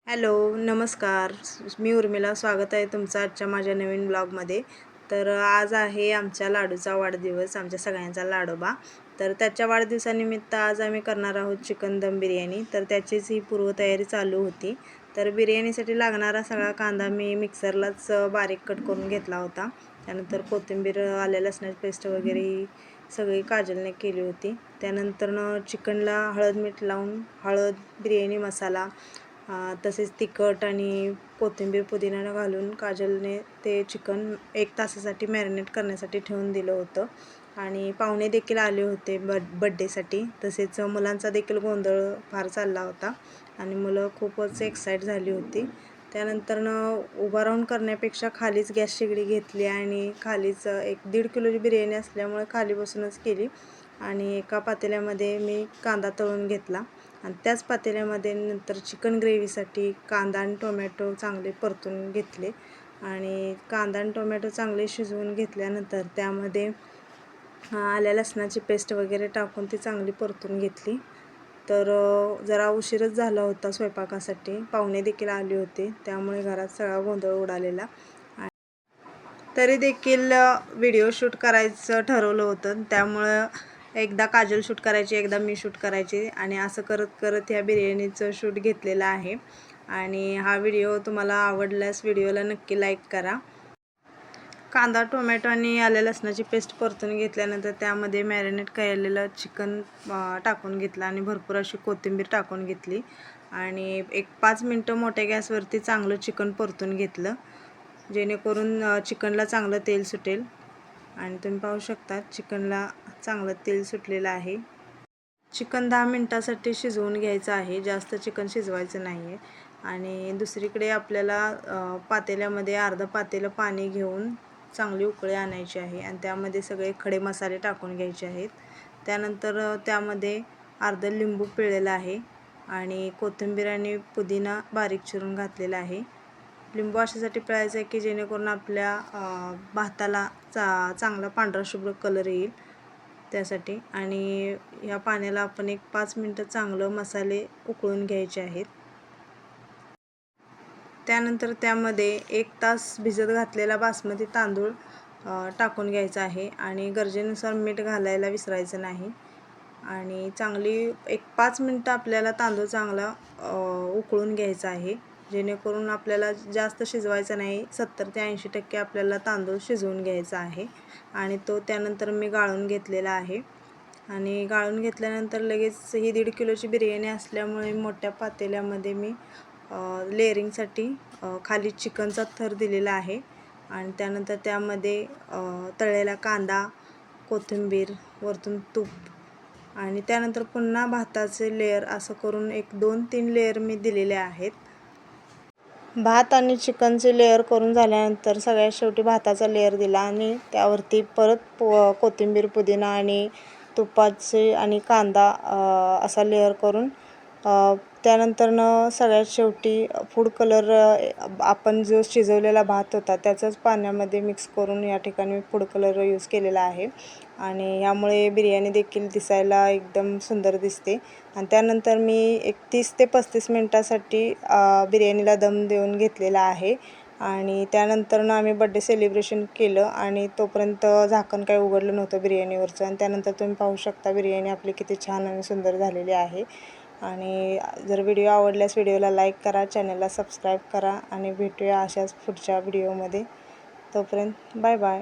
Hello, नमस्कार. मी उर्मिला. स्वागत आहे तुमचं आजच्या माझ्या नवीन ब्लॉगमध्ये. तर आज आहे आमच्या लाडूचा वाढदिवस, आमच्या सगळ्यांचा लाडोबा. तर त्याच्या वाढदिवसानिमित्त आज आम्ही करणार आहोत चिकन दम बिर्याणी. तर त्याचीच ही पूर्वतयारी चालू होती. तर बिर्याणीसाठी लागणारा सगळा कांदा मी मिक्सरलाच बारीक कट करून घेतला होता. त्यानंतर कोथिंबीर, आलं लसणाची पेस्ट वगैरे ही सगळी काजलने केली होती. त्यानंतरनं चिकनला हळद मीठ लावून बिर्याणी मसाला, तसेच तिखट आणि कोथिंबीर पुदिना घालून काजलने ते चिकन 1 तासासाठी मॅरिनेट करण्यासाठी ठेवून दिलं होतं. आणि पाहुणे देखील आले होते बड्डेसाठी. तसेच मुलांचा देखील गोंधळ फार चालला होता आणि मुलं खूपच एक्साईट झाली होती. त्यानंतरनं उभा राहून करण्यापेक्षा खालीच गॅस शेगडी घेतली आणि खालीच 1-1.5 किलोची बिर्याणी असल्यामुळे खाली बसूनच केली. आणि एका पातेल्यामध्ये मी कांदा तळून घेतला आणि त्याच पातेल्यामध्ये नंतर चिकन ग्रेव्हीसाठी कांदा आणि टोमॅटो चांगले परतून घेतले. आणि कांदा आणि टोमॅटो चांगले शिजवून घेतल्यानंतर त्यामध्ये आल्या लसणाची पेस्ट वगैरे टाकून ती चांगली परतून घेतली. तर जरा उशीरच झाला होता स्वयंपाकासाठी. पाहुणे देखील आले होते, त्यामुळे घरात सगळा गोंधळ उडालेला. तरी देखील व्हिडिओ शूट करायचं ठरवलं होतं. त्यामुळं एकदा काजल शूट करायची, एकदा मी शूट करायची आणि असं करत करत ह्या बिर्याणीचं शूट घेतलेलं आहे. आणि हा व्हिडिओ तुम्हाला आवडल्यास व्हिडिओला नक्की लाईक करा. कांदा, टोमॅटो आणि आलं लसणाची पेस्ट परतून घेतल्यानंतर त्यामध्ये मॅरिनेट केलेलं चिकन टाकून घेतलं आणि भरपूर अशी कोथिंबीर टाकून घेतली. आणि एक 5 मिनटं मोठ्या गॅसवरती चांगलं चिकन परतून घेतलं, जेणेकरून चिकनला चांगलं तेल सुटेल. आणि तुम्ही पाहू शकता चिकनला चांगलं तेल सुटलेलं आहे. चिकन 10 मिनटासाठी शिजवून घ्यायचं आहे, जास्त चिकन शिजवायचं नाही आहे. आणि दुसरीकडे आपल्याला पातेल्यामध्ये अर्धा पातेलं पाणी घेऊन चांगली उकळी आणायची आहे आणि त्यामध्ये सगळे खडे मसाले टाकून घ्यायचे आहेत. त्यानंतर त्यामध्ये अर्धं लिंबू पिळलेलं आहे आणि कोथिंबीर आणि पुदिना बारीक चिरून घातलेला आहे. लिंबू अशासाठी पिळायचं आहे की जेणेकरून आपल्या भाताला चांगला पांढरा शुभ्र कलर येईल त्यासाठी. आणि ह्या पाण्याला आपण एक 5 मिनटं चांगलं मसाले उकळून घ्यायचे आहेत. त्यानंतर त्यामध्ये 1 तास भिजत घातलेला बासमती तांदूळ टाकून घ्यायचा आहे आणि गरजेनुसार मीठ घालायला विसरायचं नाही. आणि चांगली एक 5 मिनटं आपल्याला तांदूळ चांगला उकळून घ्यायचा आहे, जेणेकरून आपल्याला जास्त शिजवायचा नाही. 70 ते 80% आपल्याला तांदूळ शिजवून घ्यायचा आहे. आणि तो त्यानंतर मी गाळून घेतलेला आहे. आणि गाळून घेतल्यानंतर लगेच ही 1.5 किलोची बिर्याणी असल्यामुळे मोठ्या पातेल्यामध्ये मी लेअरिंगसाठी खाली चिकनचा थर दिलेला आहे. आणि त्यानंतर त्यामध्ये तळलेला कांदा, कोथिंबीर, वरतून तूप आणि त्यानंतर पुन्हा भाताचे लेयर असं करून एक 2-3 लेयर मी दिलेले आहेत. भात आणि चिकनचे लेयर करून झाल्यानंतर सगळ्यात शेवटी भाताचा लेयर दिला आणि त्यावरती परत कोथिंबीर, पुदिना आणि तुपाचे आणि कांदा असा लेयर करून त्यानंतरनं सगळ्यात शेवटी फूड कलर आपण जो शिजवलेला भात होता त्याचाच पाण्यामध्ये मिक्स करून या ठिकाणी फूड कलर यूज केलेला आहे. आणि यामुळे बिर्याणी देखील दिसायला एकदम सुंदर दिसते. आणि त्यानंतर मी एक 30 ते 35 मिनटासाठी बिर्याणीला दम देऊन घेतलेला आहे. आणि त्यानंतरनं आम्ही बड्डे सेलिब्रेशन केलं आणि तोपर्यंत झाकण काही उघडलं नव्हतं बिर्याणीवरचं. आणि त्यानंतर तुम्ही पाहू शकता बिर्याणी आपली किती छान आणि सुंदर झालेली आहे. आणि जर व्हिडिओ आवडल्यास व्हिडिओला लाईक करा, चॅनलला सबस्क्राईब करा आणि भेटूया अशाच पुढच्या व्हिडिओमध्ये. तोपर्यंत बाय बाय.